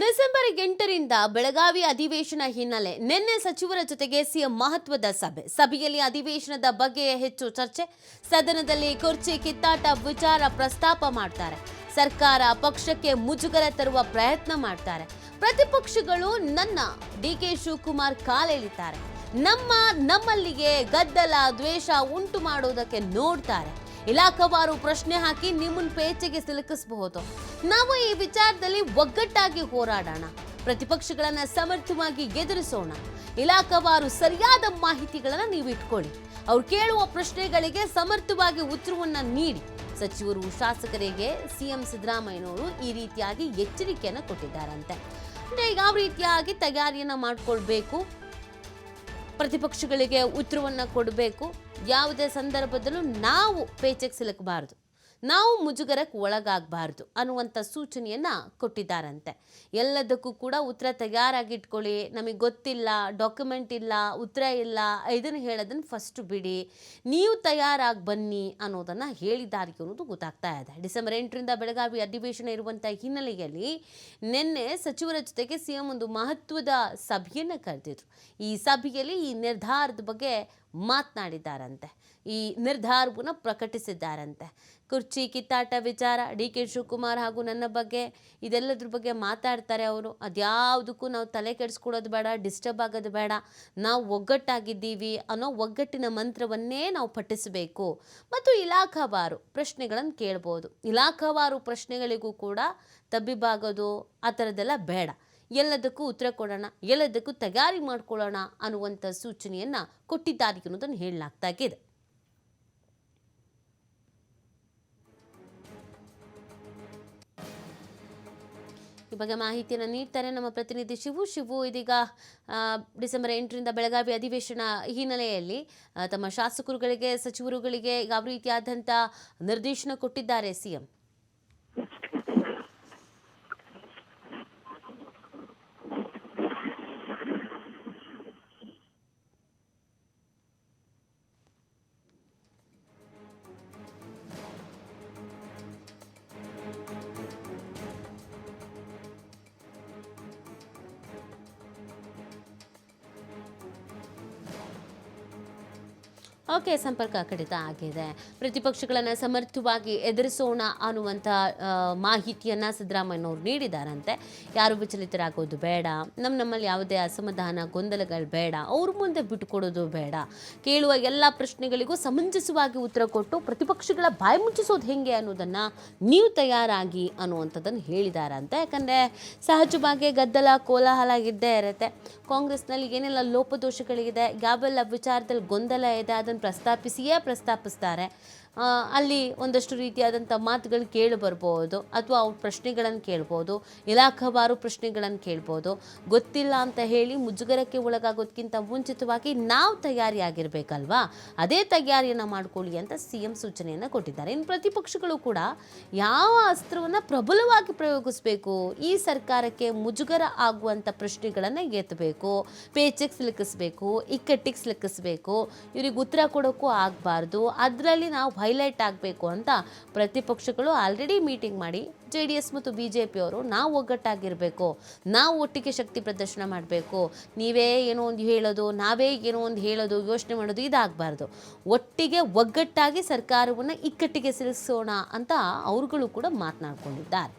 December 8ರಿಂದ Belagavi ಅಧಿವೇಶನ ಹಿನ್ನೆಲೆ ನಿನ್ನೆ ಸಚಿವರ ಜೊತೆಗೆ ಸಿಎಂ ಮಹತ್ವದ ಸಭೆಯಲ್ಲಿ ಅಧಿವೇಶನದ ಬಗ್ಗೆ ಹೆಚ್ಚು ಚರ್ಚೆ. ಸದನದಲ್ಲಿ ಕುರ್ಚಿ ಕಿತ್ತಾಟ ವಿಚಾರ ಪ್ರಸ್ತಾಪ ಮಾಡ್ತಾರೆ. ಸರ್ಕಾರ ಪಕ್ಷಕ್ಕೆ ಮುಜುಗರ ತರುವ ಪ್ರಯತ್ನ ಮಾಡ್ತಾರೆ. ಪ್ರತಿಪಕ್ಷಗಳು ನನ್ನ ಡಿಕೆ ಶಿವಕುಮಾರ್ ಕಾಲೆಳಿತಾರೆ. ನಮ್ಮಲ್ಲಿಗೆ ಗದ್ದಲ ದ್ವೇಷ ಉಂಟು ಮಾಡೋದಕ್ಕೆ ನೋಡ್ತಾರೆ. ಇಲಾಖಾವಾರು ಪ್ರಶ್ನೆ ಹಾಕಿ ನಿಮ್ಮನ್ನ ಪೇಚಿಗೆ ಸಿಲುಕಿಸಬಹುದು. ನಾವು ಈ ವಿಚಾರದಲ್ಲಿ ಒಗ್ಗಟ್ಟಾಗಿ ಹೋರಾಡೋಣ, ಪ್ರತಿಪಕ್ಷಗಳನ್ನ ಸಮರ್ಥವಾಗಿ ಎದುರಿಸೋಣ. ಇಲಾಖಾವಾರು ಸರಿಯಾದ ಮಾಹಿತಿಗಳನ್ನ ನೀವು ಇಟ್ಕೊಳ್ಳಿ. ಅವ್ರು ಕೇಳುವ ಪ್ರಶ್ನೆಗಳಿಗೆ ಸಮರ್ಥವಾಗಿ ಉತ್ತರವನ್ನ ನೀಡಿ. ಸಚಿವರು ಶಾಸಕರಿಗೆ ಸಿಎಂ ಸಿದ್ದರಾಮಯ್ಯನವರು ಈ ರೀತಿಯಾಗಿ ಎಚ್ಚರಿಕೆಯನ್ನು ಕೊಟ್ಟಿದ್ದಾರಂತೆ. ಅಂದ್ರೆ ಯಾವ ರೀತಿಯಾಗಿ ತಯಾರಿಯನ್ನ ಮಾಡ್ಕೊಳ್ಬೇಕು, ಪ್ರತಿಪಕ್ಷಗಳಿಗೆ ಉತ್ತರವನ್ನ ಕೊಡಬೇಕು, ಯಾವುದೇ ಸಂದರ್ಭದಲ್ಲೂ ನಾವು ಪೇಚೆಗೆ ಸಿಲುಕಬಾರದು, ನಾವು ಮುಜುಗರಕ್ಕೆ ಒಳಗಾಗಬಾರ್ದು ಅನ್ನುವಂಥ ಸೂಚನೆಯನ್ನ ಕೊಟ್ಟಿದ್ದಾರಂತೆ. ಎಲ್ಲದಕ್ಕೂ ಕೂಡ ಉತ್ತರ ತಯಾರಾಗಿಟ್ಕೊಳ್ಳಿ. ನಮಗೆ ಗೊತ್ತಿಲ್ಲ, ಡಾಕ್ಯುಮೆಂಟ್ ಇಲ್ಲ, ಉತ್ತರ ಇಲ್ಲ, ಇದನ್ನು ಹೇಳೋದನ್ನು ಫಸ್ಟ್ ಬಿಡಿ, ನೀವು ತಯಾರಾಗಿ ಬನ್ನಿ ಅನ್ನೋದನ್ನು ಹೇಳಿದ್ದಾರೆ ಅನ್ನೋದು ಗೊತ್ತಾಗ್ತಾ ಇದೆ. ಡಿಸೆಂಬರ್ 8ರಿಂದ ಬೆಳಗಾವಿ ಅಧಿವೇಶನ ಇರುವಂಥ ಹಿನ್ನೆಲೆಯಲ್ಲಿ ನಿನ್ನೆ ಸಚಿವರ ಜೊತೆಗೆ ಸಿಎಂ ಒಂದು ಮಹತ್ವದ ಸಭೆಯನ್ನು ಕರೆದಿದ್ರು. ಈ ಸಭೆಯಲ್ಲಿ ಈ ನಿರ್ಧಾರದ ಬಗ್ಗೆ ಮಾತನಾಡಿದ್ದಾರಂತೆ, ಈ ನಿರ್ಧಾರವನ್ನು ಪ್ರಕಟಿಸಿದ್ದಾರಂತೆ. ಕುರ್ಚಿ ಕಿತ್ತಾಟ ವಿಚಾರ, ಡಿ ಕೆ ಶಿವಕುಮಾರ್ ಹಾಗೂ ನನ್ನ ಬಗ್ಗೆ, ಇದೆಲ್ಲದ್ರ ಬಗ್ಗೆ ಮಾತಾಡ್ತಾರೆ ಅವರು. ಅದ್ಯಾವುದಕ್ಕೂ ನಾವು ತಲೆ ಕೆಡಿಸ್ಕೊಳ್ಳೋದು ಬೇಡ, ಡಿಸ್ಟರ್ಬ್ ಆಗೋದು ಬೇಡ, ನಾವು ಒಗ್ಗಟ್ಟಾಗಿದ್ದೀವಿ ಅನ್ನೋ ಒಗ್ಗಟ್ಟಿನ ಮಂತ್ರವನ್ನೇ ನಾವು ಪಠಿಸಬೇಕು. ಮತ್ತು ಇಲಾಖಾವಾರು ಪ್ರಶ್ನೆಗಳನ್ನು ಕೇಳ್ಬೋದು. ಇಲಾಖಾವಾರು ಪ್ರಶ್ನೆಗಳಿಗೂ ಕೂಡ ತಬ್ಬಿಬಾಗೋದು ಆ ಥರದ್ದೆಲ್ಲ ಬೇಡ. ಎಲ್ಲದಕ್ಕೂ ಉತ್ತರ ಕೊಡೋಣ, ಎಲ್ಲದಕ್ಕೂ ತಯಾರಿ ಮಾಡ್ಕೊಳ್ಳೋಣ ಅನ್ನುವಂಥ ಸೂಚನೆಯನ್ನು ಕೊಟ್ಟಿದ್ದಾರೆ ಅನ್ನೋದನ್ನು ಹೇಳಲಾಗ್ತಾ ಇದೆ. ಈ ಬಗ್ಗೆ ಮಾಹಿತಿಯನ್ನು ನೀಡ್ತಾರೆ ನಮ್ಮ ಪ್ರತಿನಿಧಿ ಶಿವು. ಇದೀಗ ಡಿಸೆಂಬರ್ 8ರಿಂದ ಬೆಳಗಾವಿ ಅಧಿವೇಶನ ಹಿನ್ನೆಲೆಯಲ್ಲಿ ತಮ್ಮ ಶಾಸಕರುಗಳಿಗೆ, ಸಚಿವರುಗಳಿಗೆ ಯಾವ ರೀತಿಯಾದಂಥ ನಿರ್ದೇಶನ ಕೊಟ್ಟಿದ್ದಾರೆ ಸಿಎಂ? ಓಕೆ, ಸಂಪರ್ಕ ಕಡಿತ ಆಗಿದೆ. ಪ್ರತಿಪಕ್ಷಗಳನ್ನು ಸಮರ್ಥವಾಗಿ ಎದುರಿಸೋಣ ಅನ್ನುವಂಥ ಮಾಹಿತಿಯನ್ನು ಸಿದ್ದರಾಮಯ್ಯನವರು ನೀಡಿದಾರಂತೆ. ಯಾರು ವಿಚಲಿತರಾಗೋದು ಬೇಡ, ನಮ್ಮಲ್ಲಿ ಯಾವುದೇ ಅಸಮಾಧಾನ ಗೊಂದಲಗಳು ಬೇಡ, ಅವ್ರ ಮುಂದೆ ಬಿಟ್ಟುಕೊಡೋದು ಬೇಡ, ಕೇಳುವ ಎಲ್ಲ ಪ್ರಶ್ನೆಗಳಿಗೂ ಸಮಂಜಸವಾಗಿ ಉತ್ತರ ಕೊಟ್ಟು ಪ್ರತಿಪಕ್ಷಗಳ ಬಾಯಿ ಮುಚ್ಚಿಸೋದು ಹೆಂಗೆ ಅನ್ನೋದನ್ನು ನೀವು ತಯಾರಾಗಿ ಅನ್ನುವಂಥದ್ದನ್ನು ಹೇಳಿದಾರಂತೆ. ಯಾಕಂದರೆ ಸಹಜವಾಗಿ ಗದ್ದಲ ಕೋಲಾಹಲ ಇದ್ದೇ ಇರುತ್ತೆ. ಕಾಂಗ್ರೆಸ್ನಲ್ಲಿ ಏನೆಲ್ಲ ಲೋಪದೋಷಗಳಿದೆ, ಯಾವೆಲ್ಲ ವಿಚಾರದಲ್ಲಿ ಗೊಂದಲ ಇದೆ ಅದನ್ನು ಪ್ರಸ್ತಾಪಿಸ್ತಾರೆ. ಅಲ್ಲಿ ಒಂದಷ್ಟು ರೀತಿಯಾದಂಥ ಮಾತುಗಳು ಕೇಳಿ ಬರ್ಬೋದು, ಅಥವಾ ಅವ್ರ ಪ್ರಶ್ನೆಗಳನ್ನು ಕೇಳ್ಬೋದು, ಇಲಾಖಾವಾರು ಪ್ರಶ್ನೆಗಳನ್ನು ಕೇಳ್ಬೋದು. ಗೊತ್ತಿಲ್ಲ ಅಂತ ಹೇಳಿ ಮುಜುಗರಕ್ಕೆ ಒಳಗಾಗೋದಕ್ಕಿಂತ ಮುಂಚಿತವಾಗಿ ನಾವು ತಯಾರಿಯಾಗಿರ್ಬೇಕಲ್ವಾ, ಅದೇ ತಯಾರಿಯನ್ನು ಮಾಡ್ಕೊಳ್ಳಿ ಅಂತ ಸಿಎಂ ಸೂಚನೆಯನ್ನು ಕೊಟ್ಟಿದ್ದಾರೆ. ಇನ್ನು ಪ್ರತಿಪಕ್ಷಗಳು ಕೂಡ ಯಾವ ಅಸ್ತ್ರವನ್ನು ಪ್ರಬಲವಾಗಿ ಪ್ರಯೋಗಿಸಬೇಕು, ಈ ಸರ್ಕಾರಕ್ಕೆ ಮುಜುಗರ ಆಗುವಂಥ ಪ್ರಶ್ನೆಗಳನ್ನು ಎತ್ತಬೇಕು, ಪೇಚಿಗೆ ಸಿಲುಕಿಸ್ಬೇಕು, ಇಕ್ಕಟ್ಟಿಗೆ ಸಿಲುಕಿಸ್ಬೇಕು, ಇವ್ರಿಗೆ ಉತ್ತರ ಕೊಡೋಕ್ಕೂ ಆಗಬಾರ್ದು, ಅದರಲ್ಲಿ ನಾವು ಹೈಲೈಟ್ ಆಗಬೇಕು ಅಂತ ಪ್ರತಿಪಕ್ಷಗಳು ಆಲ್ರೆಡಿ ಮೀಟಿಂಗ್ ಮಾಡಿ JDS ಮತ್ತು BJP ಅವರು ನಾವು ಒಗ್ಗಟ್ಟಾಗಿರಬೇಕು, ನಾವು ಒಟ್ಟಿಗೆ ಶಕ್ತಿ ಪ್ರದರ್ಶನ ಮಾಡಬೇಕು, ನೀವೇ ಏನೋ ಒಂದು ಹೇಳೋದು, ನಾವೇ ಏನೋ ಒಂದು ಹೇಳೋದು, ಯೋಚನೆ ಮಾಡೋದು ಇದಾಗಬಾರ್ದು, ಒಟ್ಟಿಗೆ ಒಗ್ಗಟ್ಟಾಗಿ ಸರ್ಕಾರವನ್ನು ಇಕ್ಕಟ್ಟಿಗೆ ಸಿಲುಕಿಸೋಣ ಅಂತ ಅವರುಗಳು ಕೂಡ ಮಾತನಾಡ್ಕೊಂಡಿದ್ದಾರೆ.